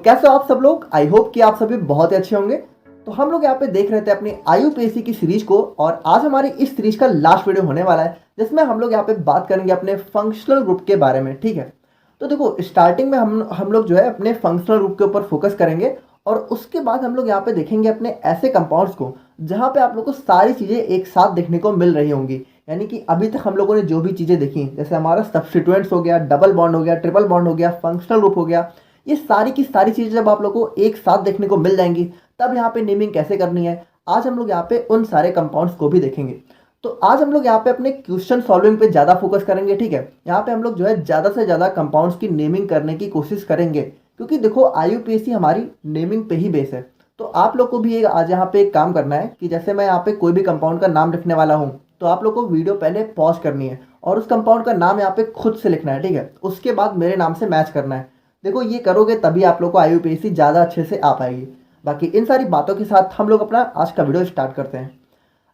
कैसे हो आप सब लोग। आई होप कि आप सभी बहुत ही अच्छे होंगे। तो हम लोग यहाँ पे देख रहे थे अपनी IUPAC की सीरीज को, और आज हमारी इस सीरीज का लास्ट वीडियो होने वाला है जिसमें हम लोग यहाँ पे बात करेंगे अपने फंक्शनल ग्रुप के बारे में। ठीक है, तो देखो स्टार्टिंग में हम लोग जो है अपने फंक्शनल ग्रुप के ऊपर फोकस करेंगे, और उसके बाद हम लोग यहाँ पे देखेंगे अपने ऐसे कंपाउंड्स को जहाँ पे आप लोग को सारी चीज़ें एक साथ देखने को मिल रही होंगी। यानी कि अभी तक हम लोगों ने जो भी चीज़ें देखी, जैसे हमारा सब्स्टिट्यूएंट्स हो गया, डबल बॉन्ड हो गया, ट्रिपल बॉन्ड हो गया, फंक्शनल ग्रुप हो गया, ये सारी की सारी चीज़ें जब आप लोग को एक साथ देखने को मिल जाएंगी, तब यहाँ पे नेमिंग कैसे करनी है, आज हम लोग यहाँ पे उन सारे कंपाउंड्स को भी देखेंगे। तो आज हम लोग यहाँ पे अपने क्वेश्चन सॉल्विंग पे ज़्यादा फोकस करेंगे। ठीक है, यहाँ पे हम लोग जो है ज़्यादा से ज़्यादा कंपाउंड्स की नेमिंग करने की कोशिश करेंगे, क्योंकि देखो IUPAC हमारी नेमिंग पे ही बेस है। तो आप लोग को भी एक आज यहाँ पे एक काम करना है कि जैसे मैं यहाँ पे कोई भी कंपाउंड का नाम लिखने वाला हूँ, तो आप लोग को वीडियो पहले पॉज करनी है और उस कंपाउंड का नाम यहाँ पे खुद से लिखना है। ठीक है, उसके बाद मेरे नाम से मैच करना है। देखो ये करोगे तभी आप लोग को IUPAC ज़्यादा अच्छे से आ पाएगी। बाकी इन सारी बातों के साथ हम लोग अपना आज का वीडियो स्टार्ट करते हैं।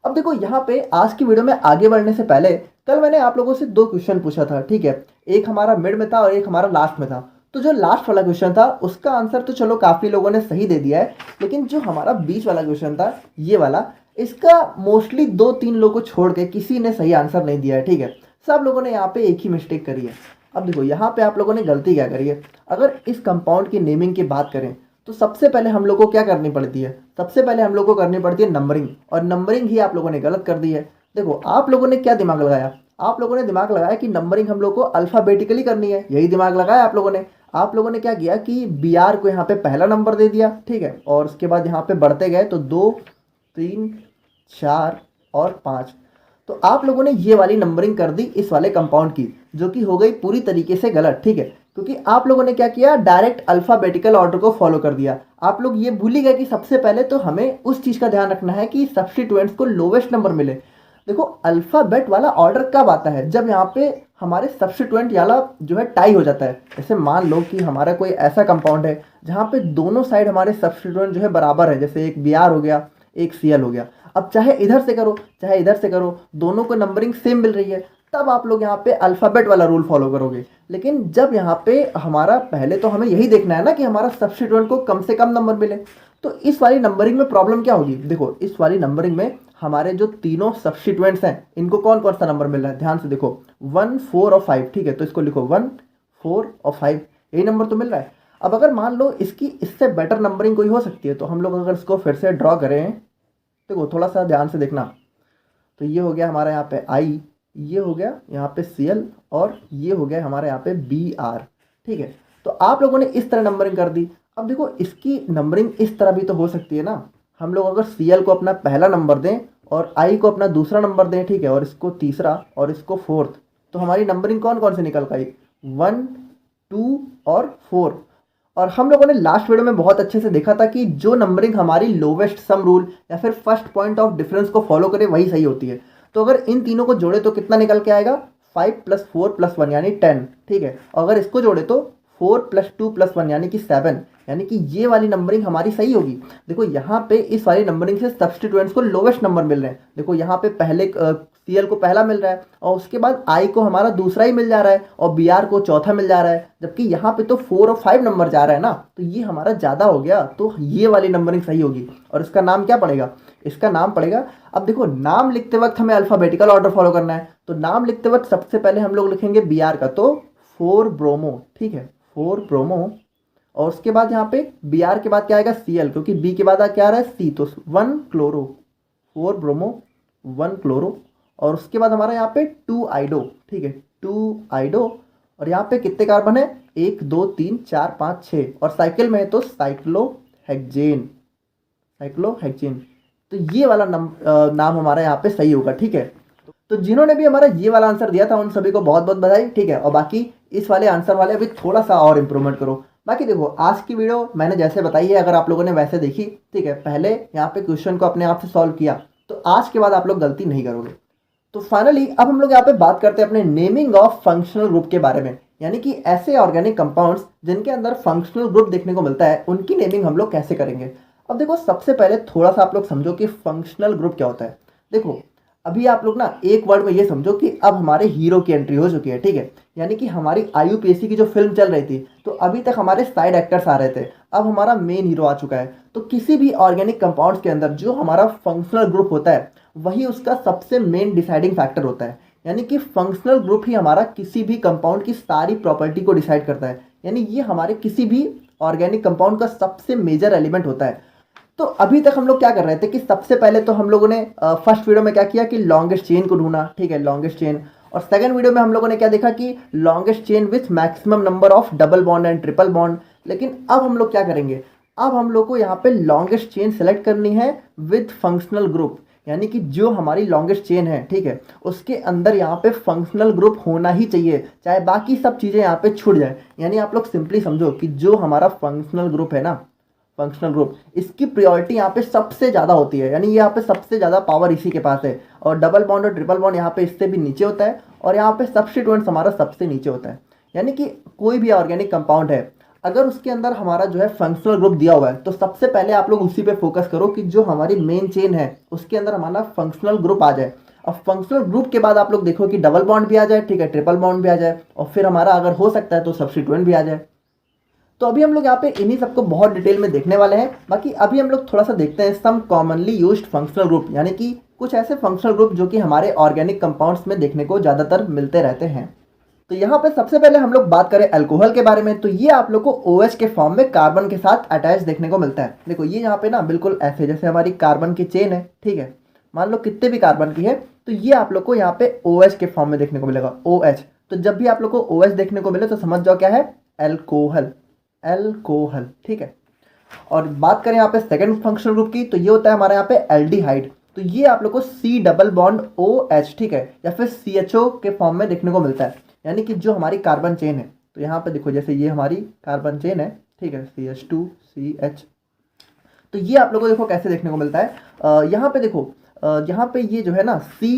अब देखो यहाँ पे आज की वीडियो में आगे बढ़ने से पहले कल मैंने आप लोगों से दो क्वेश्चन पूछा था। ठीक है, एक हमारा मिड में था और एक हमारा लास्ट में था। तो जो लास्ट वाला क्वेश्चन था उसका आंसर तो चलो काफ़ी लोगों ने सही दे दिया है, लेकिन जो हमारा बीच वाला क्वेश्चन था ये वाला, इसका मोस्टली 2-3 लोगों को छोड़ के किसी ने सही आंसर नहीं दिया है। ठीक है, सब लोगों ने यहाँ पे एक ही मिस्टेक करी है। अब देखो यहाँ पे आप लोगों ने गलती क्या करी है। अगर इस कंपाउंड की नेमिंग की बात करें तो सबसे पहले हम लोग को क्या करनी पड़ती है, सबसे पहले हम लोग को करनी पड़ती है नंबरिंग, और नंबरिंग ही आप लोगों ने गलत कर दी है। देखो आप लोगों ने क्या दिमाग लगाया, आप लोगों ने दिमाग लगाया कि नंबरिंग हम लोग को अल्फ़ाबेटिकली करनी है, यही दिमाग लगाया आप लोगों ने। आप लोगों ने क्या किया कि BR को यहाँ पे पहला नंबर दे दिया। ठीक है, और उसके बाद यहाँ पे बढ़ते गए तो 2, 3, 4 और 5। तो आप लोगों ने ये वाली नंबरिंग कर दी इस वाले कंपाउंड की, जो कि हो गई पूरी तरीके से गलत। ठीक है, क्योंकि आप लोगों ने क्या किया, डायरेक्ट अल्फ़ाबेटिकल ऑर्डर को फॉलो कर दिया। आप लोग ये भूल ही गए कि सबसे पहले तो हमें उस चीज़ का ध्यान रखना है कि सब्स्टिट्यूएंट्स को लोवेस्ट नंबर मिले। देखो अल्फ़ाबेट वाला ऑर्डर कब आता है, जब यहाँ पे हमारे सब्स्टिट्यूएंट वाला जो है टाई हो जाता है। जैसे मान लो कि हमारा कोई ऐसा कंपाउंड है जहाँ पे दोनों साइड हमारे सब्स्टिट्यूएंट जो है बराबर है, जैसे एक BR हो गया, एक CL हो गया। अब चाहे इधर से करो चाहे इधर से करो, दोनों को नंबरिंग सेम मिल रही है, तब आप लोग यहाँ पे अल्फ़ाबेट वाला रूल फॉलो करोगे। लेकिन जब यहाँ पे हमारा पहले तो हमें यही देखना है ना कि हमारा सब्स्टिट्यूएंट को कम से कम नंबर मिले, तो इस वाली नंबरिंग में प्रॉब्लम क्या होगी। देखो इस वाली नंबरिंग में हमारे जो तीनों सब्स्टिट्यूएंट्स हैं इनको कौन कौन सा नंबर मिल रहा है, ध्यान से देखो 1, 4 और 5। ठीक है, तो इसको लिखो 1, 4 और 5, यही नंबर तो मिल रहा है। अब अगर मान लो इसकी इससे बेटर नंबरिंग कोई हो सकती है, तो हम लोग अगर इसको फिर से ड्रॉ करें, देखो थोड़ा सा ध्यान से देखना, तो ये हो गया हमारा यहाँ पे I, ये हो गया यहाँ पे CL, और ये हो गया हमारे यहाँ पे BR। ठीक है, तो आप लोगों ने इस तरह नंबरिंग कर दी। अब देखो इसकी नंबरिंग इस तरह भी तो हो सकती है ना, हम लोग अगर CL को अपना पहला नंबर दें और I को अपना दूसरा नंबर दें, ठीक है, और इसको तीसरा और इसको फोर्थ, तो हमारी नंबरिंग कौन कौन से निकल पाई, 1, 2 और 4। और हम लोगों ने लास्ट वीडियो में बहुत अच्छे से देखा था कि जो नंबरिंग हमारी लोवेस्ट सम रूल या फिर फर्स्ट पॉइंट ऑफ डिफरेंस को फॉलो करे वही सही होती है। तो अगर इन तीनों को जोड़े तो कितना निकल के आएगा, 5 + 4 + 1 यानी 10। ठीक है, अगर इसको जोड़े तो 4 + 2 + 1 यानी कि 7, यानी कि ये वाली नंबरिंग हमारी सही होगी। देखो यहाँ पे इस वाली नंबरिंग से सब्स्टिट्यूएंट्स को लोवेस्ट नंबर मिल रहे हैं। देखो यहाँ पे पहले CL को पहला मिल रहा है, और उसके बाद I को हमारा दूसरा ही मिल जा रहा है, और BR को चौथा मिल जा रहा है, जबकि यहाँ पे तो 4 और 5 नंबर जा रहा है ना, तो ये हमारा ज़्यादा हो गया। तो ये वाली नंबरिंग सही होगी, और इसका नाम क्या पड़ेगा, इसका नाम पड़ेगा, अब देखो नाम लिखते वक्त हमें अल्फ़ाबेटिकल ऑर्डर फॉलो करना है, तो नाम लिखते वक्त सबसे पहले हम लोग लिखेंगे BR का, तो 4 ब्रोमो। ठीक है, 4 ब्रोमो, और उसके बाद यहाँ पे BR के बाद क्या आएगा, CL, क्योंकि B के बाद क्या आ रहा है C, तो 1 क्लोरो, 4 ब्रोमो 1 क्लोरो, और उसके बाद हमारा यहाँ पे 2 आइडो। ठीक है, 2 आइडो, और यहाँ पे कितने कार्बन है, 1, 2, 3, 4, 5, 6, और साइकिल में है तो साइक्लोहेक्सेन, साइक्लोहेक्सेन। तो ये वाला नाम हमारा यहाँ पे सही होगा। ठीक है, तो जिन्होंने भी हमारा ये वाला आंसर दिया था उन सभी को बहुत बहुत बधाई। ठीक है, और बाकी इस वाले आंसर वाले अभी थोड़ा सा और इम्प्रूवमेंट करो। बाकी देखो आज की वीडियो मैंने जैसे बताई है, अगर आप लोगों ने वैसे देखी, ठीक है, पहले यहाँ पे क्वेश्चन को अपने आप से सॉल्व किया, तो आज के बाद आप लोग गलती नहीं करोगे। तो फाइनली अब हम लोग यहाँ पे बात करते हैं अपने नेमिंग ऑफ फंक्शनल ग्रुप के बारे में, यानी कि ऐसे ऑर्गेनिक कंपाउंड्स जिनके अंदर फंक्शनल ग्रुप देखने को मिलता है, उनकी नेमिंग हम लोग कैसे करेंगे। अब देखो सबसे पहले थोड़ा सा आप लोग समझो कि फंक्शनल ग्रुप क्या होता है। देखो अभी आप लोग ना एक वर्ड में ये समझो कि अब हमारे हीरो की एंट्री हो चुकी है, ठीक है। यानी कि हमारी आईयूपीएससी की जो फिल्म चल रही थी, तो अभी तक हमारे साइड एक्टर्स आ रहे थे, अब हमारा मेन हीरो आ चुका है। तो किसी भी ऑर्गेनिक कंपाउंड्स के अंदर जो हमारा फंक्शनल ग्रुप होता है, वही उसका सबसे मेन डिसाइडिंग फैक्टर होता है। यानी कि फंक्शनल ग्रुप ही हमारा किसी भी कंपाउंड की सारी प्रॉपर्टी को डिसाइड करता है। यानी ये हमारे किसी भी ऑर्गेनिक कंपाउंड का सबसे मेजर एलिमेंट होता है। तो अभी तक हम लोग क्या कर रहे थे कि सबसे पहले तो हम लोगों ने फर्स्ट वीडियो में क्या किया कि लॉन्गेस्ट चेन को ढूंढा, ठीक है, लॉन्गेस्ट चेन। और सेकंड वीडियो में हम लोगों ने क्या देखा कि longest chain with maximum number of double bond and triple bond. लेकिन अब हम लोग क्या करेंगे, अब हम लोग को यहाँ पे लॉन्गेस्ट चेन सेलेक्ट करनी है विथ फंक्शनल ग्रुप। यानी कि जो हमारी लॉन्गेस्ट चेन है, ठीक है, उसके अंदर यहाँ पे फंक्शनल ग्रुप होना ही चाहिए, चाहे बाकी सब चीज़ें यहाँ पे छूट जाए। यानी आप लोग सिंपली समझो कि जो हमारा फंक्शनल ग्रुप है ना, फंक्शनल ग्रुप, इसकी प्रायोरिटी यहाँ पे सबसे ज़्यादा होती है। यानी यहाँ पे सबसे ज़्यादा पावर इसी के पास है। और डबल बॉन्ड और ट्रिपल बॉन्ड यहाँ पे इससे भी नीचे होता है, और यहाँ पे सब्स्टिट्यूएंट्स हमारा सबसे नीचे होता है। यानी कि कोई भी ऑर्गेनिक कंपाउंड है, अगर उसके अंदर हमारा जो है फंक्शनल ग्रुप दिया हुआ है, तो सबसे पहले आप लोग उसी पे फोकस करो कि जो हमारी मेन चेन है उसके अंदर हमारा फंक्शनल ग्रुप आ जाए। अब फंक्शनल ग्रुप के बाद आप लोग देखो कि डबल बॉन्ड भी आ जाए, ठीक है, ट्रिपल बॉन्ड भी आ जाए, और फिर हमारा अगर हो सकता है तो सब्स्टिट्यूएंट भी आ जाए। तो अभी हम लोग यहाँ पे इन्हीं सबको बहुत डिटेल में देखने वाले हैं। बाकी अभी हम लोग थोड़ा सा देखते हैं सम कॉमनली यूज्ड फंक्शनल ग्रुप, यानी कि कुछ ऐसे फंक्शनल ग्रुप जो कि हमारे ऑर्गेनिक कंपाउंड्स में देखने को ज़्यादातर मिलते रहते हैं। तो यहाँ पे सबसे पहले हम लोग बात करें अल्कोहल के बारे में, तो ये आप लोग को OH के फॉर्म में कार्बन के साथ अटैच देखने को मिलता है। देखो ये यहाँ पे ना बिल्कुल ऐसे जैसे हमारी कार्बन की चेन है, ठीक है, मान लो कितने भी कार्बन की है, तो ये आप लोग को यहाँ पे OH के फॉर्म में देखने को मिलेगा, OH। तो जब भी आप लोग को OH देखने को मिले तो समझ जाओ क्या है, अल्कोहल, अल्कोहल, ठीक है। और बात करें यहाँ पे सेकंड फंक्शनल ग्रुप की, तो ये होता है हमारे यहाँ पे एल्डिहाइड। तो ये आप लोग को C डबल बॉन्ड OH, ठीक है, या फिर CHO के फॉर्म में देखने को मिलता है। यानी कि जो हमारी कार्बन चेन है, तो यहाँ पे देखो जैसे ये हमारी कार्बन चेन है, ठीक है, CH2CH। तो ये आप लोगों को देखो कैसे देखने को मिलता है, यहाँ पे देखो, यहाँ पे ये जो है ना C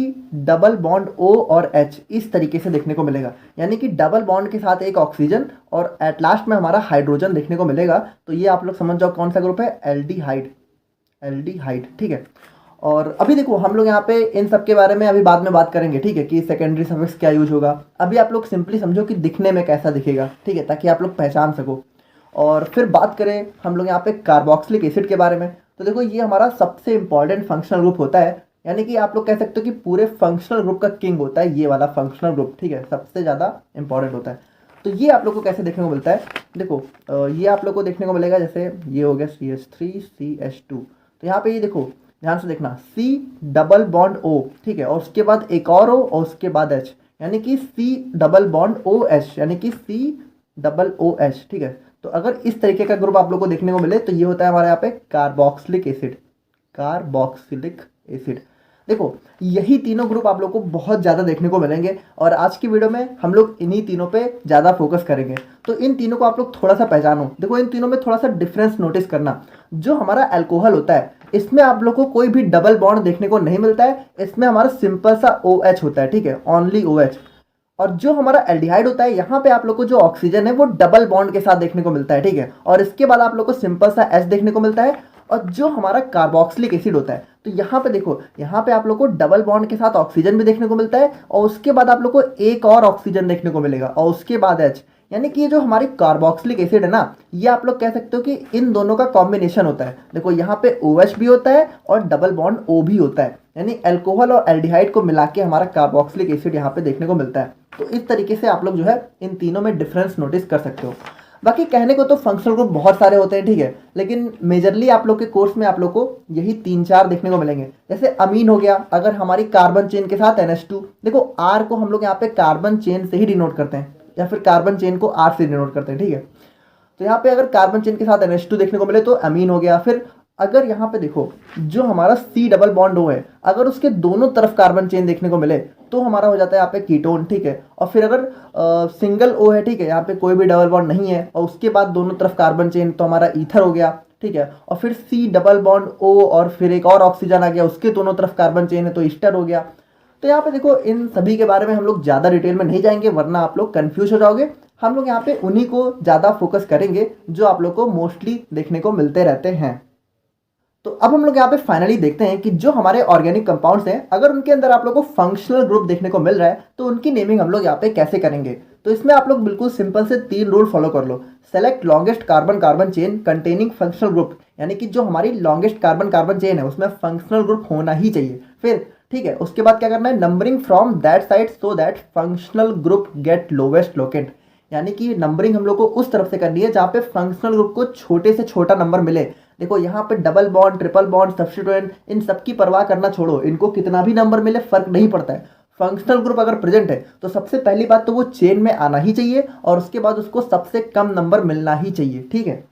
डबल बॉन्ड O और H इस तरीके से देखने को मिलेगा। यानी कि डबल बॉन्ड के साथ एक ऑक्सीजन और एट लास्ट में हमारा हाइड्रोजन देखने को मिलेगा। तो ये आप लोग समझ जाओ कौन सा ग्रुप है, एल्डिहाइड, एल्डिहाइड, ठीक है। और अभी देखो हम लोग यहाँ पे इन सब के बारे में अभी बाद में बात करेंगे, ठीक है, कि सेकेंडरी सफिक्स क्या यूज होगा। अभी आप लोग सिंपली समझो कि दिखने में कैसा दिखेगा, ठीक है, ताकि आप लोग पहचान सको। और फिर बात करें हम लोग यहाँ पे कार्बोक्सिलिक एसिड के बारे में, तो देखो ये हमारा सबसे इंपॉर्टेंट फंक्शनल ग्रुप होता है। यानी कि आप लोग कह सकते हो कि पूरे फंक्शनल ग्रुप का किंग होता है ये वाला फंक्शनल ग्रुप, ठीक है, सबसे ज़्यादा इंपॉर्टेंट होता है। तो ये आप लोग को कैसे देखने को मिलता है, देखो ये आप लोग को देखने को मिलेगा, जैसे ये हो गया CH3CH2। तो यहाँ पे ये देखो ध्यान से देखना, C डबल बॉन्ड O, ठीक है, और उसके बाद एक और O और उसके बाद H, यानी कि C डबल बॉन्ड OH, यानी कि C डबल OH, ठीक है। तो अगर इस तरीके का ग्रुप आप लोग को देखने को मिले तो ये होता है हमारे यहाँ पे कार्बोक्सिलिक एसिड, कार्बोक्सिलिक एसिड। देखो यही तीनों ग्रुप आप लोग को बहुत ज़्यादा देखने को मिलेंगे, और आज की वीडियो में हम लोग इन्हीं तीनों पे ज़्यादा फोकस करेंगे। तो इन तीनों को आप लोग थोड़ा सा पहचानो। देखो इन तीनों में थोड़ा सा डिफरेंस नोटिस करना। जो हमारा अल्कोहल होता है इसमें आप लोग को कोई भी डबल बॉन्ड देखने को नहीं मिलता है, इसमें हमारा सिंपल सा OH होता है, ठीक है, ओनली OH। और जो हमारा एल्डिहाइड होता है यहाँ पे आप लोग को जो ऑक्सीजन है वो डबल बॉन्ड के साथ देखने को मिलता है, ठीक है, और इसके बाद आप लोग को सिंपल सा H देखने को मिलता है। और जो हमारा कार्बोक्सिलिक एसिड होता है, तो यहाँ पे देखो, यहाँ पे आप लोग को डबल बॉन्ड के साथ ऑक्सीजन भी देखने को मिलता है, और उसके बाद आप लोग को एक और ऑक्सीजन देखने को मिलेगा, और उसके बाद H। यानी कि ये जो हमारी कार्बोक्सिलिक एसिड है ना, ये आप लोग कह सकते हो कि इन दोनों का कॉम्बिनेशन होता है। देखो यहाँ पे OH भी होता है और डबल बॉन्ड O भी होता है, यानी अल्कोहल और एल्डिहाइड को मिला के हमारा कार्बोक्सिलिक एसिड यहाँ पे देखने को मिलता है। तो इस तरीके से आप लोग जो है इन तीनों में डिफरेंस नोटिस कर सकते हो। बाकी कहने को तो फंक्शनल ग्रुप बहुत सारे होते हैं, ठीक है, लेकिन मेजरली आप लोग के कोर्स में आप लोग को यही 3-4 देखने को मिलेंगे। जैसे अमीन हो गया, अगर हमारी कार्बन चेन के साथ NH2, देखो R को हम लोग यहाँ पे कार्बन चेन से ही डिनोट करते हैं, या फिर कार्बन चेन को R से डिनोट करते हैं, ठीक है। तो यहाँ पे अगर कार्बन चेन के साथ NH2 देखने को मिले तो अमीन हो गया। फिर अगर यहाँ पे देखो जो हमारा C डबल बॉन्ड O है, अगर उसके दोनों तरफ कार्बन चेन देखने को मिले तो हमारा हो जाता है यहाँ पे कीटोन, ठीक है। और फिर अगर सिंगल O है, ठीक है, यहाँ पे कोई भी डबल बॉन्ड नहीं है और उसके बाद दोनों तरफ कार्बन चेन, तो हमारा ईथर हो गया, ठीक है। और फिर C डबल बॉन्ड O और फिर एक और ऑक्सीजन आ गया, उसके दोनों तरफ कार्बन चेन है, तो ईस्टर हो गया। तो यहाँ पे देखो इन सभी के बारे में हम लोग ज़्यादा डिटेल में नहीं जाएंगे, वरना आप लोग कन्फ्यूज हो जाओगे। हम लोग यहाँ पे उन्हीं को ज़्यादा फोकस करेंगे जो आप लोग को मोस्टली देखने को मिलते रहते हैं। तो अब हम लोग यहाँ पे फाइनली देखते हैं कि जो हमारे ऑर्गेनिक कंपाउंड्स हैं, अगर उनके अंदर आप लोगों को फंक्शनल ग्रुप देखने को मिल रहा है तो उनकी नेमिंग हम लोग यहाँ पे कैसे करेंगे। तो इसमें आप लोग बिल्कुल सिंपल से 3 रूल फॉलो कर लो। Select longest carbon carbon chain containing functional group, यानी कि जो हमारी लॉन्गेस्ट कार्बन कार्बन चेन है उसमें फंक्शनल ग्रुप होना ही चाहिए। फिर ठीक है, उसके बाद क्या करना है, numbering from that side so that functional group get lowest locant, यानी कि नंबरिंग हम लोग को उस तरफ से करनी है जहाँ पे फंक्शनल ग्रुप को छोटे से छोटा नंबर मिले। देखो यहाँ पे double bond, triple bond, substituent, इन सब की परवाह करना छोड़ो, इनको कितना भी नंबर मिले फर्क नहीं पड़ता है। फंक्शनल ग्रुप अगर प्रेजेंट है तो सबसे पहली बात तो वो चेन में आना ही चाहिए और उसके बाद उसको सबसे कम नंबर मिलना ही चाहिए। ठीक है,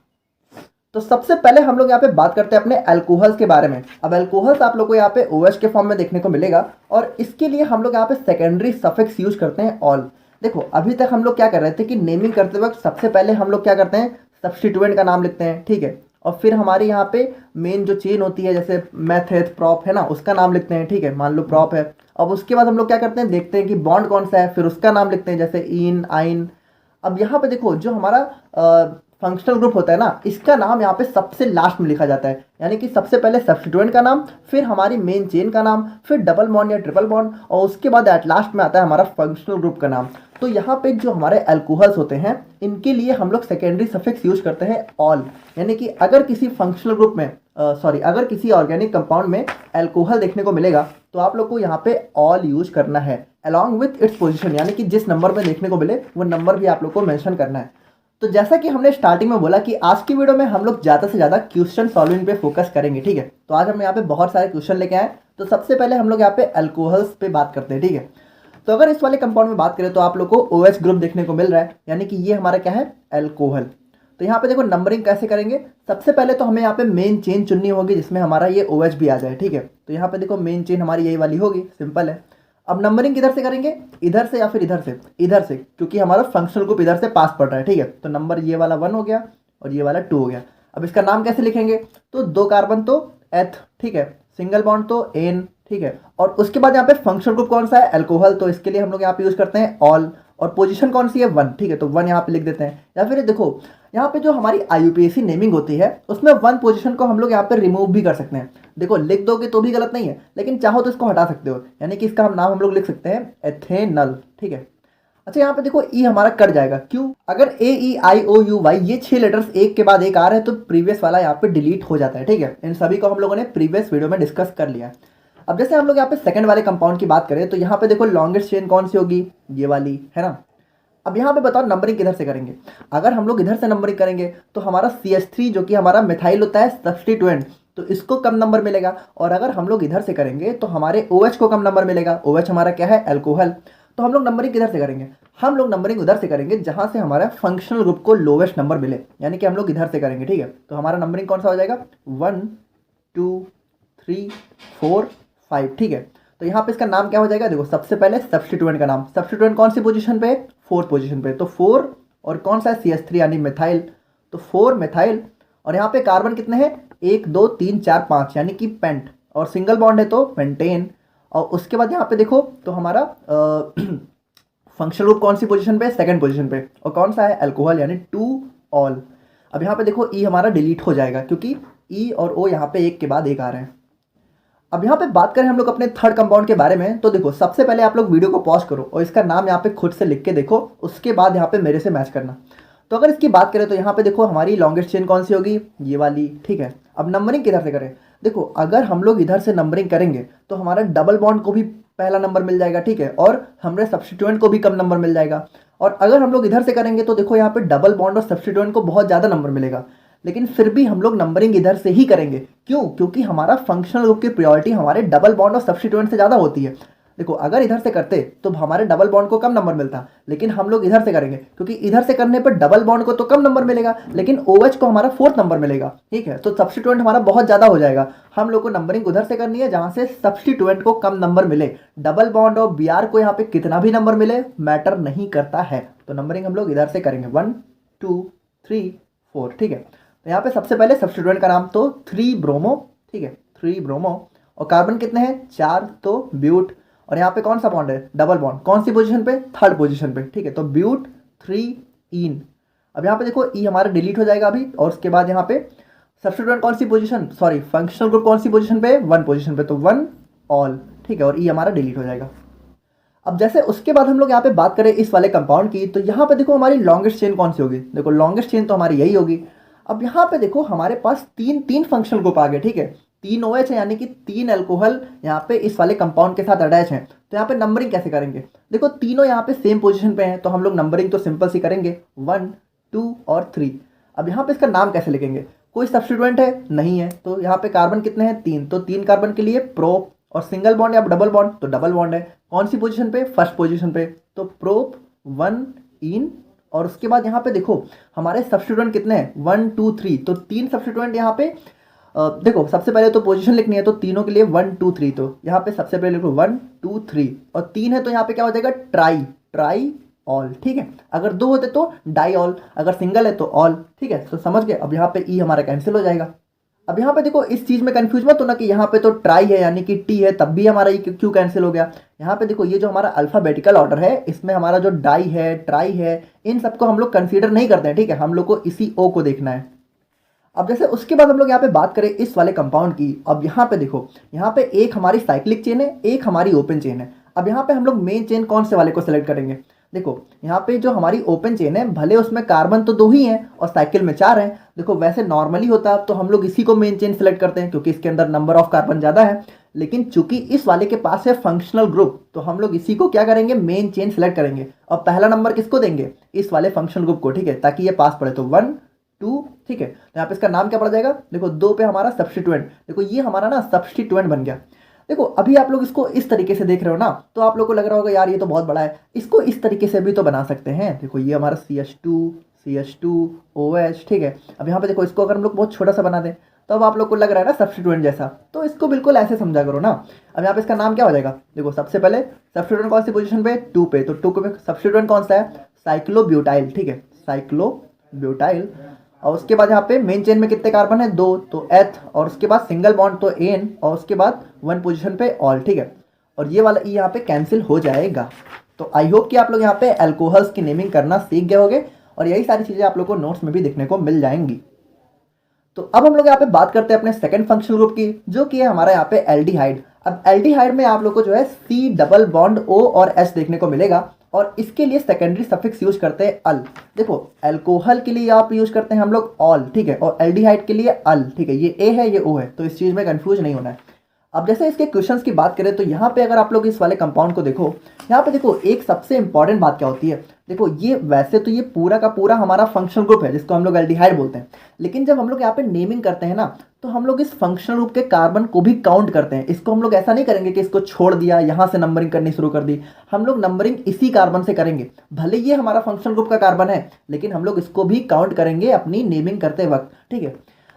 तो सबसे पहले हम लोग यहाँ पे बात करते हैं अपने अल्कोहल्स के बारे में। अब अल्कोहल्स आप लोग को यहाँ पे OH के फॉर्म में देखने को मिलेगा और इसके लिए हम लोग यहाँ पे सेकेंडरी सफिक्स यूज करते हैं ऑल। देखो अभी तक हम लोग क्या कर रहे थे कि नेमिंग करते वक्त सबसे पहले हम लोग क्या करते हैं, सब्स्टिट्यूएंट का नाम लिखते हैं, ठीक है, और फिर हमारी यहाँ पे मेन जो चेन होती है जैसे मेथेथ प्रॉप है ना, उसका नाम लिखते हैं, ठीक है, मान लो प्रॉप है। अब उसके बाद हम लोग क्या करते हैं, देखते हैं कि बॉन्ड कौन सा है, फिर उसका नाम लिखते हैं जैसे इन, आइन। अब यहाँ पे देखो जो हमारा फंक्शनल ग्रुप होता है ना, इसका नाम यहाँ पे सबसे लास्ट में लिखा जाता है, यानी कि सबसे पहले सब्स्टिट्यूएंट का नाम, फिर हमारी मेन चेन का नाम, फिर डबल बॉन्ड या ट्रिपल बॉन्ड, और उसके बाद एट लास्ट में आता है हमारा फंक्शनल ग्रुप का नाम। तो यहाँ पे जो हमारे अल्कोहल्स होते हैं इनके लिए हम लोग सेकेंडरी सफिक्स यूज करते हैं ऑल, यानी कि अगर किसी फंक्शनल ग्रुप में अगर किसी ऑर्गेनिक कंपाउंड में अल्कोहल देखने को मिलेगा तो आप लोग को यहाँ पे ऑल यूज करना है अलॉन्ग विथ इट्स पोजीशन, यानी कि जिस नंबर में देखने को मिले वो नंबर भी आप लोग को मेंशन करना है। तो जैसा कि हमने स्टार्टिंग में बोला कि आज की वीडियो में हम लोग ज़्यादा से ज़्यादा क्वेश्चन सॉल्विंग पे फोकस करेंगे, ठीक है। तो आज हम यहाँ पे बहुत सारे क्वेश्चन लेके आए। तो सबसे पहले हम लोग यहाँ पे अल्कोहल्स पे बात करते हैं, ठीक है। तो अगर इस वाले कंपाउंड में बात करें तो आप लोग को OH ग्रुप देखने को मिल रहा है, यानी कि ये हमारा क्या है, अल्कोहल। तो यहाँ पे देखो नंबरिंग कैसे करेंगे, सबसे पहले तो हमें यहाँ पे मेन चेन चुननी होगी जिसमें हमारा ये OH भी आ जाए, ठीक है। तो यहाँ पे देखो मेन चेन हमारी यही वाली होगी, सिंपल है। अब नंबरिंग किधर से करेंगे, इधर से या फिर इधर से, इधर से, क्योंकि हमारा फंक्शनल ग्रुप इधर से पास पड़ रहा है, ठीक है। तो नंबर ये वाला 1 हो गया और ये वाला 2 हो गया। अब इसका नाम कैसे लिखेंगे, तो 2 कार्बन तो एथ, ठीक है, सिंगल बॉन्ड तो एन, ठीक है, और उसके बाद यहाँ पे फंक्शनल ग्रुप कौन सा है, अल्कोहल, तो इसके लिए हम लोग यहाँ पे यूज करते हैं ऑल, और पोजीशन कौन सी है, 1, ठीक है, तो 1 यहाँ पे लिख देते हैं। या फिर देखो यहाँ पे जो हमारी IUPAC नेमिंग होती है उसमें 1 पोजीशन को हम लोग यहाँ पे रिमूव भी कर सकते हैं। देखो लिख दोगे तो भी गलत नहीं है, लेकिन चाहो तो इसको हटा सकते हो, यानी कि इसका नाम हम लोग लिख सकते हैं एथेनल, ठीक है। अच्छा यहाँ पे देखो ई हमारा कट जाएगा, क्यों, अगर AEIOUY ये 6 लेटर्स एक के बाद एक आ रहे हैं तो प्रीवियस वाला यहाँ पे डिलीट हो जाता है, ठीक है। इन सभी को हम लोगों ने प्रीवियस वीडियो में डिस्कस कर लिया है। अब जैसे हम लोग यहाँ पे सेकंड वाले कंपाउंड की बात करें तो यहाँ पे देखो लॉन्गेस्ट चेन कौन सी होगी, ये वाली है ना। अब यहाँ पे बताओ नंबरिंग किधर से करेंगे, अगर हम लोग इधर से नंबरिंग करेंगे तो हमारा CH3 जो कि हमारा मिथाइल होता है सब्स्टिट्यूएंट, तो इसको कम नंबर मिलेगा, और अगर हम लोग इधर से करेंगे तो हमारे OH को कम नंबर मिलेगा। OH हमारा क्या है, अल्कोहल। तो हम लोग नंबरिंग किधर से करेंगे, हम लोग नंबरिंग उधर से करेंगे जहाँ से हमारा फंक्शनल ग्रुप को लोवेस्ट नंबर मिले, यानी कि हम लोग इधर से करेंगे, ठीक है। तो हमारा नंबरिंग कौन सा हो जाएगा, 1 2 3 4 5, ठीक है। तो यहाँ पे इसका नाम क्या हो जाएगा, देखो सबसे पहले सब्स्टिट्यूएंट का नाम, सब्स्टिट्यूएंट कौन सी पोजीशन पे, 4th पोजीशन पे, तो 4 और कौन सा है, CH3 यानी मिथाइल, तो 4 मिथाइल। और यहाँ पे कार्बन कितने हैं, 1 2 3 4 5, यानी कि पेंट, और सिंगल बॉन्ड है तो पेंटेन। और उसके बाद यहाँ पे देखो तो हमारा फंक्शनल ग्रुप कौन सी पोजीशन पे, 2nd पोजीशन पे, और कौन सा है, अल्कोहल, यानी 2 ऑल। अब यहाँ पे देखो ई हमारा डिलीट हो जाएगा क्योंकि ई और ओ यहाँ पे एक के बाद एक आ रहे हैं। अब यहाँ पे बात करें हम लोग अपने थर्ड कंपाउंड के बारे में, तो देखो सबसे पहले आप लोग वीडियो को पॉज करो और इसका नाम यहाँ पे खुद से लिख के देखो, उसके बाद यहाँ पे मेरे से मैच करना। तो अगर इसकी बात करें तो यहाँ पे देखो हमारी लॉन्गेस्ट चेन कौन सी होगी, ये वाली, ठीक है। अब नंबरिंग किधर से करें, देखो अगर हम लोग इधर से नंबरिंग करेंगे तो हमारा डबल बॉन्ड को भी पहला नंबर मिल जाएगा, ठीक है, और हमारे सब्स्टिट्यूएंट को भी कम नंबर मिल जाएगा। और अगर हम लोग इधर से करेंगे तो देखो यहाँ पे डबल बॉन्ड और सब्स्टिट्यूएंट को बहुत ज़्यादा नंबर मिलेगा, लेकिन फिर भी हम लोग नंबरिंग इधर से ही करेंगे, क्यों, क्योंकि हमारा फंक्शनल ग्रुप की प्रायोरिटी हमारे डबल बॉन्ड और सब्स्टिट्यूएंट से ज़्यादा होती है। देखो अगर इधर से करते तो हमारे डबल बॉन्ड को कम नंबर मिलता, लेकिन हम लोग इधर से करेंगे क्योंकि इधर से करने पर डबल बॉन्ड को तो कम नंबर मिलेगा, लेकिन OH को हमारा 4th नंबर मिलेगा, ठीक है। तो सब्स्टिट्यूएंट हमारा बहुत ज़्यादा हो जाएगा। हम लोग को नंबरिंग उधर से करनी है जहाँ से सब्स्टिट्यूएंट को कम नंबर मिले, डबल बॉन्ड और BR को यहाँ पे कितना भी नंबर मिले मैटर नहीं करता है। तो नंबरिंग हम लोग इधर से करेंगे 1 2 3 4, ठीक है। तो यहाँ पे सबसे पहले सब्स्टिट्यूएंट का नाम तो 3 ब्रोमो, ठीक है, 3 ब्रोमो, और कार्बन कितने हैं, 4, तो ब्यूट, और यहाँ पे कौन सा बॉन्ड है, डबल बॉन्ड, कौन सी पोजीशन पे, 3rd पोजीशन पे, ठीक है, तो ब्यूट 3 इन। अब यहाँ पे देखो ई हमारा डिलीट हो जाएगा अभी, और उसके बाद यहाँ पे सब्स्टिट्यूएंट कौन सी पोजीशन, सॉरी फंक्शनल ग्रुप कौन सी पोजीशन पे, 1 पोजीशन पे, तो 1 ऑल, ठीक है, और ई हमारा डिलीट हो जाएगा। अब जैसे उसके बाद हम लोग यहाँ पे बात करें इस वाले कंपाउंड की, तो यहाँ पे देखो हमारी लॉन्गेस्ट चेन कौन सी होगी, देखो लॉन्गेस्ट चेन तो हमारी यही होगी। अब यहाँ पे देखो हमारे पास तीन तीन फंक्शनल ग्रुप आ गए, ठीक है, 3 OH है, यानी कि 3 अल्कोहल यहाँ पे इस वाले कंपाउंड के साथ अटैच हैं। तो यहाँ पे नंबरिंग कैसे करेंगे, देखो तीनों यहाँ पे सेम पोजीशन पे हैं, तो हम लोग नंबरिंग तो सिंपल सी करेंगे 1 2 और 3। अब यहाँ पे इसका नाम कैसे लिखेंगे, कोई सब्स्टिट्यूएंट है नहीं है, तो यहाँ पे कार्बन कितने हैं 3, तो 3 कार्बन के लिए प्रो, और सिंगल बॉन्ड या डबल बॉन्ड, तो डबल बॉन्ड है, कौन सी पोजीशन पे, फर्स्ट पोजीशन पे, तो प्रोप 1 इन। और उसके बाद यहाँ पे देखो हमारे सब्स्टिट्यूएंट कितने हैं 1 2 3, तो 3 सब्स्टिट्यूएंट यहाँ पे देखो सबसे पहले तो पोजीशन लिखनी है, तो तीनों के लिए 1 2 3, तो यहाँ पे सबसे पहले लिखो 1 2 3, और 3 है तो यहाँ पे क्या हो जाएगा ट्राई ऑल, ठीक है, अगर 2 होते तो डाई ऑल, अगर सिंगल है तो ऑल, ठीक है, तो समझ गए। अब यहाँ पे ई हमारा कैंसिल हो जाएगा। अब यहाँ पे देखो इस चीज में कंफ्यूज मत होना कि यहाँ पे तो ट्राई है यानी कि टी है, तब भी हमारा ये क्यों कैंसिल हो गया। यहाँ पे देखो ये जो हमारा अल्फाबेटिकल ऑर्डर है, इसमें हमारा जो डाई है, ट्राई है, इन सबको हम लोग कंसीडर नहीं करते हैं, ठीक है, हम लोग को इसी ओ को देखना है। अब जैसे उसके बाद हम लोग यहाँ पे बात करें इस वाले कंपाउंड की, अब यहाँ पे देखो यहाँ पे एक हमारी साइक्लिक चेन है, एक हमारी ओपन चेन है। अब यहाँ पे हम लोग मेन चेन कौन से वाले को सिलेक्ट करेंगे, देखो यहाँ पे जो हमारी ओपन चेन है, भले उसमें कार्बन तो 2 ही हैं और साइकिल में 4 हैं, देखो वैसे नॉर्मली होता तो हम लोग इसी को मेन चेन सिलेक्ट करते हैं क्योंकि इसके अंदर नंबर ऑफ कार्बन ज़्यादा है, लेकिन चूंकि इस वाले के पास है फंक्शनल ग्रुप, तो हम लोग इसी को क्या करेंगे, मेन चेन सिलेक्ट करेंगे। और पहला नंबर किसको देंगे, इस वाले फंक्शनल ग्रुप को, ठीक है, ताकि ये पास पड़े, तो 1 2, ठीक है, तो यहाँ पे इसका नाम क्या पड़ जाएगा, देखो 2 पे हमारा सब्स्टिट्यूएंट, देखो ये हमारा ना सब्स्टिट्यूएंट बन गया। देखो अभी आप लोग इसको इस तरीके से देख रहे हो ना, तो आप लोग को लग रहा होगा यार ये तो बहुत बड़ा है, इसको इस तरीके से भी तो बना सकते हैं। देखो ये हमारा CH2 OH, ठीक है। अब यहाँ पे देखो इसको अगर हम लोग बहुत छोटा सा बना दें, तो अब आप लोग को लग रहा है ना सब्स्टिट्यूएंट जैसा, तो इसको बिल्कुल ऐसे समझा करो ना। अब यहाँ पे इसका नाम क्या हो जाएगा, देखो सबसे पहले सब्स्टिट्यूएंट कौन सी पोजीशन पे, 2 पे, तो 2 पे सब्स्टिट्यूएंट कौन सा है, साइक्लोब्यूटाइल, ठीक है, साइक्लोब्यूटाइल। और उसके बाद यहाँ पे मेन चेन में कितने कार्बन है, 2, तो एथ, और उसके बाद सिंगल बॉन्ड तो एन, और उसके बाद 1 पोजीशन पे ऑल, ठीक है, और ये वाला ई यहाँ पे कैंसिल हो जाएगा। तो आई होप कि आप लोग यहाँ पे अल्कोहल्स की नेमिंग करना सीख गए होंगे, और यही सारी चीज़ें आप लोग को नोट्स में भी देखने को मिल जाएंगी। तो अब हम लोग यहाँ पे बात करते हैं अपने सेकंड फंक्शनल ग्रुप की, जो कि है हमारा यहाँ पे एल्डिहाइड। अब एल्डिहाइड में आप लोग को जो है C डबल बॉन्ड O और S देखने को मिलेगा, और इसके लिए सेकेंडरी सफिक्स यूज करते हैं अल। देखो अल्कोहल के लिए आप यूज करते हैं हम लोग ऑल, ठीक है, और एल्डिहाइड के लिए अल, ठीक है, ये ए है ये ओ है, तो इस चीज़ में कंफ्यूज नहीं होना है। अब जैसे इसके क्वेश्चंस की बात करें, तो यहाँ पे अगर आप लोग इस वाले कंपाउंड को देखो, यहाँ पे देखो एक सबसे इंपॉर्टेंट बात क्या होती है, देखो ये वैसे तो ये पूरा का पूरा हमारा फंक्शनल ग्रुप है जिसको हम लोग एल्डिहाइड बोलते हैं, लेकिन जब हम लोग यहाँ पे नेमिंग करते हैं ना, तो हम लोग इस फंक्शनल ग्रुप के कार्बन को भी काउंट करते हैं। इसको हम लोग ऐसा नहीं करेंगे कि इसको छोड़ दिया, यहाँ से नंबरिंग करनी शुरू कर दी, हम लोग नंबरिंग इसी कार्बन से करेंगे। भले ये हमारा फंक्शनल ग्रुप का कार्बन है, लेकिन हम लोग इसको भी काउंट करेंगे अपनी नेमिंग करते वक्त, ठीक है।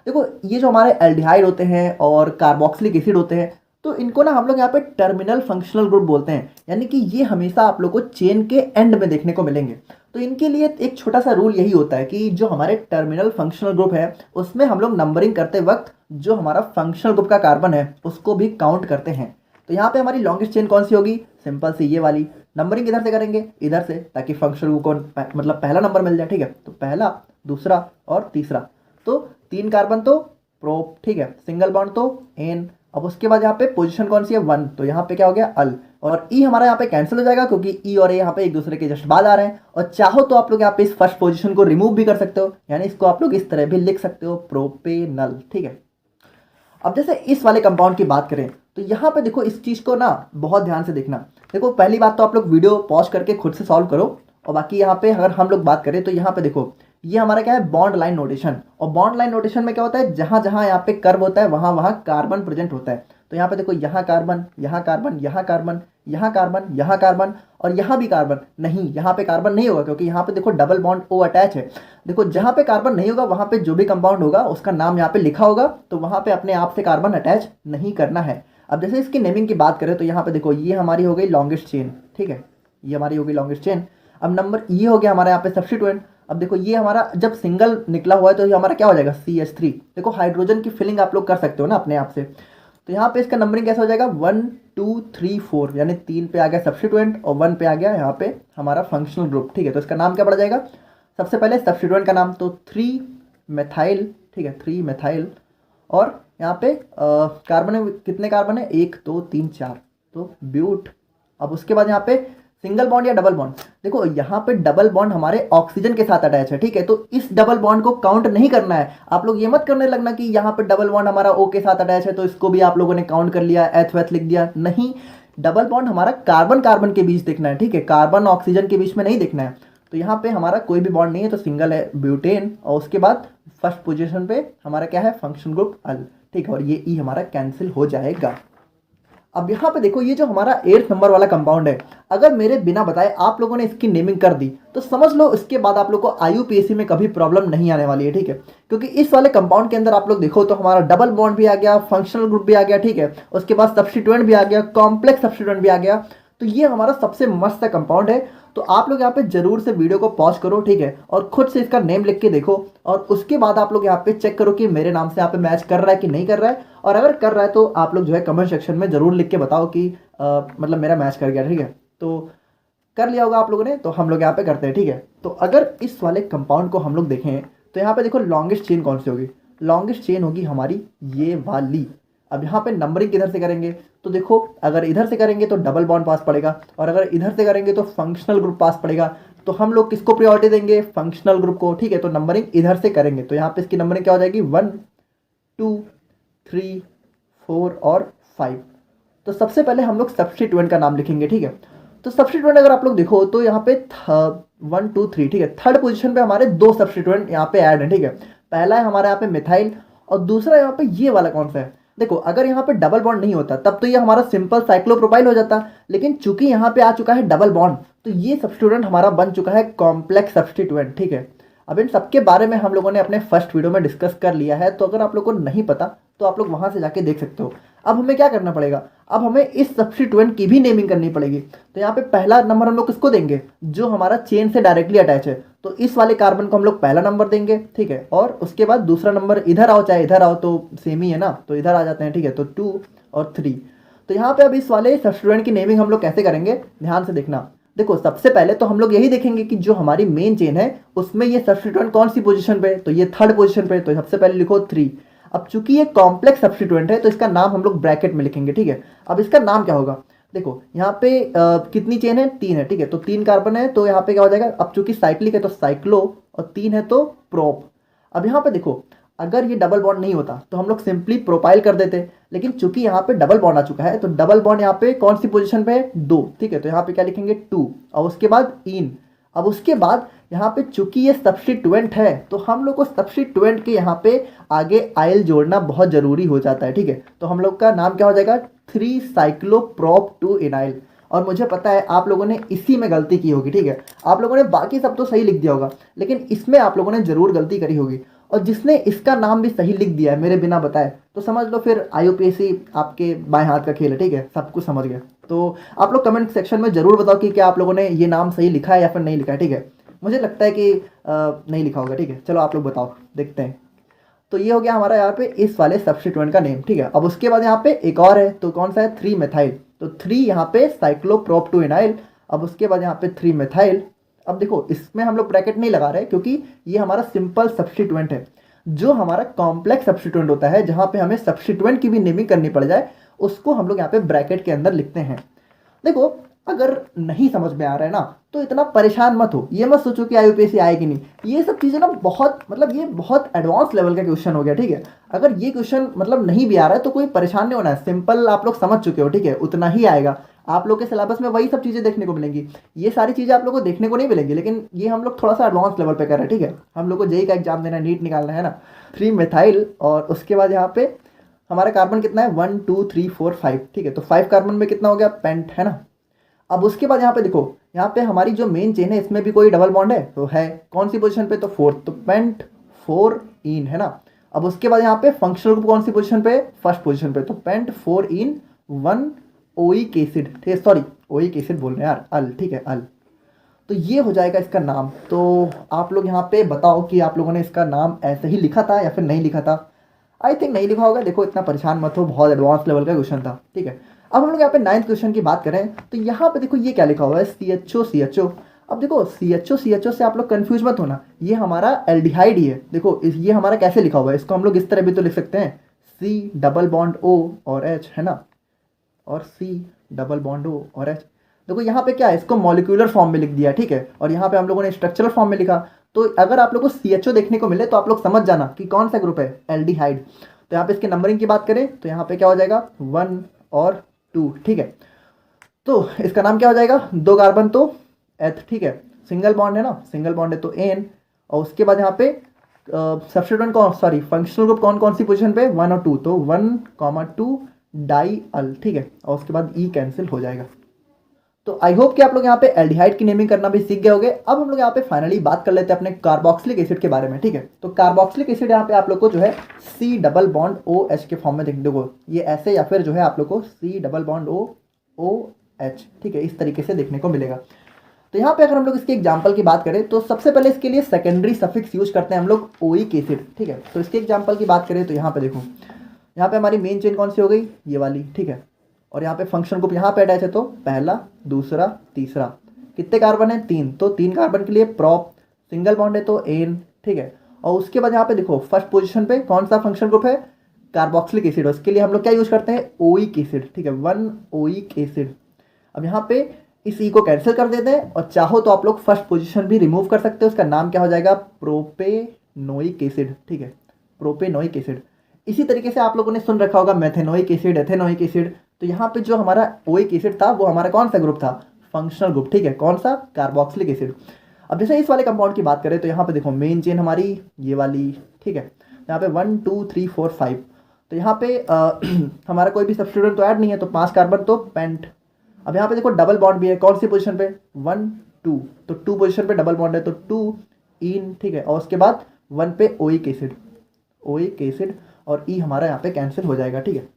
देखो ये जो हमारे एल्डिहाइड होते हैं और कार्बोक्सिलिक एसिड होते हैं, तो इनको ना हम लोग यहाँ पे टर्मिनल फंक्शनल ग्रुप बोलते हैं, यानी कि ये हमेशा आप लोग को चेन के एंड में देखने को मिलेंगे। तो इनके लिए एक छोटा सा रूल यही होता है कि जो हमारे टर्मिनल फंक्शनल ग्रुप है, उसमें हम लोग नंबरिंग करते वक्त जो हमारा फंक्शनल ग्रुप का कार्बन है उसको भी काउंट करते हैं। तो यहाँ पे हमारी लॉन्गेस्ट चेन कौन सी होगी, सिंपल सी ये वाली। नंबरिंग इधर से करेंगे, इधर से, ताकि फंक्शनल ग्रुप को मतलब पहला नंबर मिल जाए, ठीक है। तो पहला, दूसरा और तीसरा, तो 3 कार्बन तो प्रोप, ठीक है, सिंगल बॉन्ड तो एन। अब उसके बाद यहाँ पे पोजीशन कौन सी है 1, तो यहाँ पे क्या हो गया अल, और ई हमारा यहाँ पे कैंसिल हो जाएगा क्योंकि ई और ए यहाँ पे एक दूसरे के जस्ट बाद आ रहे हैं। और चाहो तो आप लोग यहाँ पे इस फर्स्ट पोजीशन को रिमूव भी कर सकते हो, यानी इसको आप लोग इस तरह भी लिख सकते हो, प्रोपेनल, ठीक है। अब जैसे इस वाले कंपाउंड की बात करें, तो यहाँ पे देखो इस चीज़ को ना बहुत ध्यान से देखना। देखो पहली बात तो आप लोग वीडियो पॉज करके खुद से सॉल्व करो, और बाकी यहाँ पे अगर हम लोग बात करें तो यहाँ पे देखो ये हमारा क्या है, बॉन्ड लाइन नोटेशन। और बॉन्ड लाइन नोटेशन में क्या होता है, जहाँ जहाँ यहाँ पे कर्व होता है वहाँ वहाँ कार्बन प्रेजेंट होता है। तो यहाँ पे देखो यहाँ कार्बन, यहाँ कार्बन, यहाँ कार्बन, यहाँ कार्बन, यहाँ कार्बन, और यहाँ भी कार्बन नहीं, यहाँ पे कार्बन नहीं होगा क्योंकि यहाँ पे देखो डबल बॉन्ड ओ अटैच है। देखो जहाँ पे कार्बन नहीं होगा वहाँ पे जो भी कंपाउंड होगा उसका नाम यहाँ पे लिखा होगा, तो वहाँ पे अपने आप से कार्बन अटैच नहीं करना है। अब जैसे इसकी नेमिंग की बात करें, तो यहाँ पे देखो ये हमारी हो गई लॉन्गेस्ट चेन, ठीक है, ये हमारी हो गई लॉन्गेस्ट चेन। अब नंबर ये हो गया हमारा यहाँ पे सब्स्टिट्यूएंट। अब देखो ये हमारा जब सिंगल निकला हुआ है तो ये हमारा क्या हो जाएगा, CH3। देखो हाइड्रोजन की फिलिंग आप लोग कर सकते हो ना अपने आप से, तो यहाँ पे इसका नंबरिंग कैसा हो जाएगा, 1 2 3 4, यानी 3 पे आ गया सब्स्टिट्यूएंट और 1 पे आ गया यहाँ पे हमारा फंक्शनल ग्रुप, ठीक है। तो इसका नाम क्या पड़ जाएगा, सबसे पहले सब्स्टिट्यूएंट का नाम तो 3 मेथाइल, ठीक है, 3 मेथाइल। और यहाँ पे कार्बन है, कितने कार्बन है, 1 2 3 4, तो ब्यूट। अब उसके बाद यहाँ पे सिंगल बॉन्ड या डबल बॉन्ड, देखो यहाँ पे डबल बॉन्ड हमारे ऑक्सीजन के साथ अटैच है, ठीक है, तो इस डबल बॉन्ड को काउंट नहीं करना है। आप लोग ये मत करने लगना कि यहाँ पे डबल बॉन्ड हमारा O के साथ अटैच है तो इसको भी आप लोगों ने काउंट कर लिया, एथ वेथ लिख दिया, नहीं। डबल बॉन्ड हमारा कार्बन कार्बन के बीच देखना है, ठीक है, कार्बन ऑक्सीजन के बीच में नहीं देखना है। तो यहाँ पे हमारा कोई भी बॉन्ड नहीं है तो सिंगल है ब्यूटेन, और उसके बाद फर्स्ट पोजीशन पे हमारा क्या है, फंक्शनल ग्रुप अल, ठीक है, और ये ई हमारा कैंसिल हो जाएगा। अब यहाँ पे देखो ये जो हमारा 8 नंबर वाला कंपाउंड है, अगर मेरे बिना बताए आप लोगों ने इसकी नेमिंग कर दी तो समझ लो इसके बाद आप लोग को IUPAC में कभी प्रॉब्लम नहीं आने वाली है, ठीक है, क्योंकि इस वाले कंपाउंड के अंदर आप लोग देखो तो हमारा डबल बॉन्ड भी आ गया, फंक्शनल ग्रुप भी आ गया, ठीक है, उसके बाद सब्स्टिट्यूएंट भी आ गया, कॉम्प्लेक्स सब्स्टिट्यूएंट भी आ गया। तो ये हमारा सबसे मस्त कंपाउंड है। तो आप लोग यहाँ पे जरूर से वीडियो को पॉज करो, ठीक है, और खुद से इसका नेम लिख के देखो, और उसके बाद आप लोग यहाँ पे चेक करो कि मेरे नाम से यहाँ पे मैच कर रहा है कि नहीं कर रहा है, और अगर कर रहा है तो आप लोग जो है कमेंट सेक्शन में जरूर लिख के बताओ कि मतलब मेरा मैच कर गया, ठीक है। तो कर लिया होगा आप लोगों ने, तो हम लोग यहाँ पे करते हैं, ठीक है। तो अगर इस वाले कंपाउंड को हम लोग देखें तो यहाँ पे देखो लॉन्गेस्ट चेन कौन सी होगी, लॉन्गेस्ट चेन होगी हमारी ये वाली। अब यहाँ पे नंबरिंग किधर से करेंगे, तो देखो अगर इधर से करेंगे तो डबल बॉन्ड पास पड़ेगा, और अगर इधर से करेंगे तो फंक्शनल ग्रुप पास पड़ेगा। तो हम लोग किसको प्रायोरिटी देंगे, फंक्शनल ग्रुप को, ठीक है। तो नंबरिंग इधर से करेंगे तो यहाँ पे इसकी नंबरिंग क्या हो जाएगी, 1 2 3 4 और 5। तो सबसे पहले हम लोग सब्स्टिट्यूएंट का नाम लिखेंगे, ठीक है। तो सब्स्टिट्यूएंट अगर आप लोग देखो तो यहाँ पे 1 2 3, ठीक है, थर्ड पोजीशन पे हमारे 2 सब्स्टिट्यूएंट यहाँ पे ऐड है, ठीक है। पहला है हमारा यहाँ पे मिथाइल, और दूसरा यहाँ पे ये वाला कौन सा है, देखो अगर यहाँ पे डबल बॉन्ड नहीं होता तब तो ये हमारा सिंपल साइक्लोप्रोपाइल हो जाता, लेकिन चूंकि यहाँ पे आ चुका है डबल बॉन्ड तो ये सब्स्टिट्यूएंट हमारा बन चुका है कॉम्प्लेक्स सब्स्टिट्यूएंट, ठीक है। अब इन सबके बारे में हम लोगों ने अपने फर्स्ट वीडियो में डिस्कस कर लिया है, तो अगर आप लोग को नहीं पता तो आप लोग वहां से जाके देख सकते हो। अब हमें क्या करना पड़ेगा, अब हमें इस सब्स्टिट्यूएंट की भी नेमिंग करनी पड़ेगी। तो यहाँ पे पहला नंबर हम लोग किसको देंगे, जो हमारा चेन से डायरेक्टली अटैच है, तो इस वाले कार्बन को हम लोग पहला नंबर देंगे, ठीक है। और उसके बाद दूसरा नंबर इधर आओ चाहे इधर आओ तो सेम ही है ना, तो इधर आ जाते हैं, ठीक है। तो 2 और 3। तो यहाँ पे अब इस वाले सब्स्टिट्यूएंट की नेमिंग हम लोग कैसे करेंगे, ध्यान से देखना। देखो सबसे पहले तो हम लोग यही देखेंगे कि जो हमारी मेन चेन है उसमें ये सब्स्टिट्यूएंट कौन सी पोजीशन पे, तो ये थर्ड पोजीशन पे, तो सबसे पहले लिखो 3। अब चूंकि ये कॉम्प्लेक्स सब्स्टिट्यूएंट है तो इसका नाम हम लोग ब्रैकेट में लिखेंगे, ठीक है। अब इसका नाम क्या होगा, देखो यहाँ पे कितनी चेन है, 3 है, ठीक है, तो 3 कार्बन है, तो यहाँ पे क्या हो जाएगा, अब चूंकि साइक्लिक है तो साइक्लो, और 3 है तो प्रोप। अब यहाँ पे देखो अगर ये डबल बॉन्ड नहीं होता तो हम लोग सिंपली प्रोपाइल कर देते, लेकिन चूंकि यहाँ पे डबल बॉन्ड आ चुका है तो डबल बॉन्ड यहाँ पे कौन सी पोजीशन पे है, 2, ठीक है, तो यहाँ पे क्या लिखेंगे 2, और उसके बाद इन। अब उसके बाद यहाँ पे चूंकि ये सब्स्टिट्यूएंट है तो हम लोग को सब्स्टिट्यूएंट के यहाँ पे आगे आयल जोड़ना बहुत जरूरी हो जाता है, ठीक है। तो हम लोग का नाम क्या हो जाएगा, 3 साइक्लोप्रोप 2 इनाइल। और मुझे पता है आप लोगों ने इसी में गलती की होगी, ठीक है। आप लोगों ने बाकी सब तो सही लिख दिया होगा, लेकिन इसमें आप लोगों ने जरूर गलती करी होगी, और जिसने इसका नाम भी सही लिख दिया है मेरे बिना बताए तो समझ लो फिर IUPAC आपके बाएं हाथ का खेल है, ठीक है, सब कुछ समझ गए। तो आप लोग कमेंट सेक्शन में जरूर बताओ कि क्या आप लोगों ने ये नाम सही लिखा है या फिर नहीं लिखा है, ठीक है। मुझे लगता है कि नहीं लिखा होगा, ठीक है, चलो आप लोग बताओ, देखते हैं। तो ये हो गया हमारा यहाँ पे इस वाले सब्स्टिट्यूएंट का नेम, ठीक है। अब उसके बाद यहाँ पे एक और है, तो कौन सा है, 3 मेथाइल, तो 3 यहाँ पे साइक्लोप्रोप 2 इनाइल। अब उसके बाद यहाँ पे 3 मेथाइल। अब देखो इसमें हम लोग ब्रैकेट नहीं लगा रहे क्योंकि ये हमारा सिंपल सब्स्टिट्यूएंट है। जो हमारा कॉम्प्लेक्स सब्स्टिट्यूएंट होता है जहाँ पे हमें सब्स्टिट्यूएंट की भी नेमिंग करनी पड़ जाए उसको हम लोग यहाँ पे ब्रैकेट के अंदर लिखते हैं। देखो अगर नहीं समझ में आ रहा है ना तो इतना परेशान मत हो, ये मत सोचो कि IUPAC आएगी नहीं, ये सब चीज़ें ना बहुत मतलब ये बहुत एडवांस लेवल का क्वेश्चन हो गया, ठीक है। अगर ये क्वेश्चन मतलब नहीं भी आ रहा है तो कोई परेशान नहीं होना है, सिंपल आप लोग समझ चुके हो, ठीक है, उतना ही आएगा। आप लोग के सिलेबस में वही सब चीज़ें देखने को मिलेंगी, ये सारी चीज़ें आप लोग को देखने को नहीं मिलेंगी, लेकिन ये हम लोग थोड़ा सा एडवांस लेवल पे कर रहे हैं, ठीक है। हम लोग को JEE का एग्जाम देना है, नीट निकालना है ना। 3 मेथाइल, और उसके बाद यहाँ पे हमारा कार्बन कितना है, 1 2 3 4 5, ठीक है। तो 5 कार्बन में कितना हो गया, पेंट, है ना। अब उसके बाद यहाँ पे देखो, यहाँ पे हमारी जो मेन चेन है इसमें भी कोई डबल बॉन्ड है, तो है कौन सी पोजीशन पे, तो 4, तो पेंट 4 इन, है ना। अब उसके बाद यहाँ पे फंक्शनल ग्रुप कौन सी पोजीशन पे, फर्स्ट पोजीशन पे, तो पेंट 4 इन 1 ओइक एसिड, ठीक है, सॉरी ओइक एसिड बोल रहे हैं यार, अल, ठीक है, अल। तो ये हो जाएगा इसका नाम। तो आप लोग यहाँ पे बताओ कि आप लोगों ने इसका नाम ऐसे ही लिखा था या फिर नहीं लिखा था। आई थिंक नहीं लिखा होगा, देखो इतना परेशान मत हो, बहुत एडवांस लेवल का क्वेश्चन था, ठीक है। अब हम लोग यहाँ पे 9th क्वेश्चन की बात करें तो यहाँ पे देखो ये क्या लिखा हुआ है, CHO CHO। अब देखो CHO से आप लोग कंफ्यूज मत होना, ये हमारा एल्डिहाइड ही है। देखो ये हमारा कैसे लिखा हुआ है, इसको हम लोग इस तरह भी तो लिख सकते हैं, C डबल बॉन्ड O और H, है ना, और C डबल बॉन्ड O और H। देखो यहाँ पे क्या है, इसको मॉलिक्यूलर फॉर्म में लिख दिया, ठीक है, और यहाँ पे हम लोगों ने स्ट्रक्चरल फॉर्म में लिखा। तो अगर आप लोग को CHO देखने को मिले तो आप लोग समझ जाना कि कौन सा ग्रुप है, एल्डिहाइड। तो यहाँ पे इसके नंबरिंग की बात करें तो यहाँ पे क्या हो जाएगा 1 और 2, ठीक है। तो इसका नाम क्या हो जाएगा, 2 कार्बन तो एथ, ठीक है, सिंगल बॉन्ड है ना, सिंगल बॉन्ड है तो एन, और उसके बाद यहाँ पे सब्स्टिट्यूएंट कौन, सॉरी फंक्शनल ग्रुप कौन कौन सी पोजीशन पे, 1 और 2, तो 1,2 डाई अल, ठीक है, और उसके बाद ई कैंसिल हो जाएगा। तो आई होप कि आप लोग यहाँ पे एल्डिहाइड की नेमिंग करना भी सीख गए होंगे। अब हम लोग यहाँ पे फाइनली बात कर लेते हैं अपने कार्बोक्सिलिक एसिड के बारे में, ठीक है। तो कार्बोक्सिलिक एसिड यहाँ पे आप लोग को जो है C डबल बॉन्ड OH के फॉर्म में देखने को, ये ऐसे, या फिर जो है आप लोग को C डबल बॉन्ड OH, ठीक है, इस तरीके से देखने को मिलेगा। तो यहाँ पे अगर हम लोग इसके एग्जाम्पल की बात करें तो सबसे पहले इसके लिए सेकेंडरी सफिक्स यूज करते हैं हम लोग ओइक एसिड, ठीक है। तो इसके एग्जाम्पल की बात करें तो यहाँ पे देखो, यहाँ पे हमारी मेन चेन कौन सी हो गई, ये वाली, ठीक है, और यहाँ पे फंक्शन ग्रुप यहाँ पे अटैच है, तो पहला, दूसरा, तीसरा, कितने कार्बन है, 3, तो 3 कार्बन के लिए प्रॉप, सिंगल बॉन्ड है तो एन, ठीक है। और उसके बाद यहाँ पे देखो फर्स्ट पोजीशन पे कौन सा फंक्शन ग्रुप है, कार्बोक्सिलिक एसिड, उसके लिए हम लोग क्या यूज करते हैं, ओइक एसिड, ठीक है, 1 ओइक एसिड। अब यहाँ पे इस ई को कैंसिल कर देते हैं, और चाहो तो आप लोग फर्स्ट पोजीशन भी रिमूव कर सकते हो, उसका नाम क्या हो जाएगा, प्रोपेनोइक एसिड, ठीक है, प्रोपेनोइक एसिड। इसी तरीके से आप लोगों ने सुन रखा होगा मेथेनोइक एसिड, एथेनोइक एसिड। तो यहाँ पे जो हमारा ओइक एसिड था वो हमारा कौन सा ग्रुप था, फंक्शनल ग्रुप, ठीक है, कौन सा, कार्बोक्सिलिक एसिड। अब जैसे इस वाले कंपाउंड की बात करें तो यहाँ पे देखो मेन चेन हमारी ये वाली, ठीक है, यहाँ पे 1 2 3 4 5, तो यहाँ पे हमारा कोई भी सब्स्टिट्यूएंट तो ऐड नहीं है, तो 5 कार्बन तो पेंट। अब यहाँ पे देखो डबल बॉन्ड भी है, कौन सी पोजीशन पे, 1 2, तो 2 पोजीशन पे डबल बॉन्ड है, तो 2 इन, ठीक है, और उसके बाद 1 पे ओइक एसिड, और ई हमारा यहाँ पे कैंसिल हो जाएगा, ठीक है।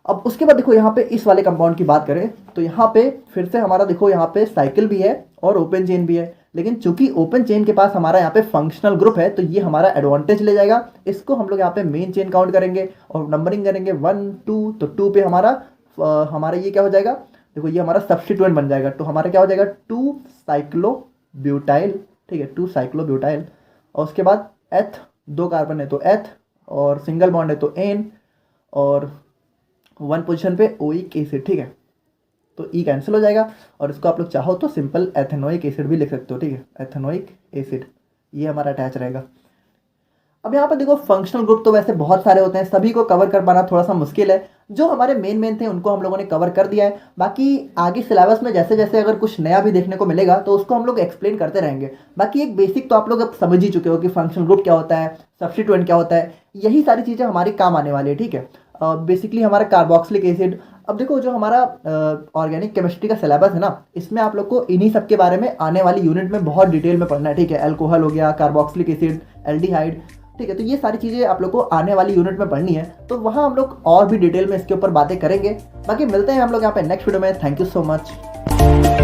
अब उसके बाद देखो यहाँ पे इस वाले कंपाउंड की बात करें तो यहाँ पे फिर से हमारा देखो यहाँ पे साइकिल भी है और ओपन चेन भी है, लेकिन चूंकि ओपन चेन के पास हमारा यहाँ पे फंक्शनल ग्रुप है तो ये हमारा एडवांटेज ले जाएगा। इसको हम लोग यहाँ पे मेन चेन काउंट करेंगे और नंबरिंग करेंगे 1 2, तो 2 पे हमारा ये क्या हो जाएगा, देखो ये हमारा सब्स्टिट्यूएंट बन जाएगा, तो हमारा क्या हो जाएगा 2 साइक्लोब्यूटाइल, ठीक है, 2 साइक्लोब्यूटाइल, और उसके बाद एथ, 2 कार्बन है तो एथ, और सिंगल बॉन्ड है तो एन, और 1 पोजीशन पे ओइक एसिड, ठीक है, तो ई कैंसिल हो जाएगा। और इसको आप लोग चाहो तो सिंपल एथेनोइक एसिड भी लिख सकते हो, ठीक है, एथेनोइक एसिड, ये हमारा अटैच रहेगा। अब यहाँ पर देखो फंक्शनल ग्रुप तो वैसे बहुत सारे होते हैं, सभी को कवर कर पाना थोड़ा सा मुश्किल है। जो हमारे मेन थे उनको हम लोगों ने कवर कर दिया है, बाकी आगे सिलेबस में जैसे जैसे अगर कुछ नया भी देखने को मिलेगा तो उसको हम लोग एक्सप्लेन करते रहेंगे। बाकी एक बेसिक तो आप लोग अब समझ ही चुके हो कि फंक्शनल ग्रुप क्या होता है, सब्स्टिट्यूएंट क्या होता है, यही सारी चीज़ें हमारी काम आने वाली है, ठीक है। बेसिकली हमारा कार्बोक्सिलिक एसिड, अब देखो जो हमारा ऑर्गेनिक केमिस्ट्री का सिलेबस है ना, इसमें आप लोग को इन्हीं सब के बारे में आने वाली यूनिट में बहुत डिटेल में पढ़ना है, ठीक है। अल्कोहल हो गया, कार्बोक्सिलिक एसिड, एल्डिहाइड, ठीक है, तो ये सारी चीज़ें आप लोग को आने वाली यूनिट में पढ़नी है, तो वहाँ हम लोग और भी डिटेल में इसके ऊपर बातें करेंगे। बाकी मिलते हैं हम लोग यहाँ पे नेक्स्ट वीडियो में। Thank you so much.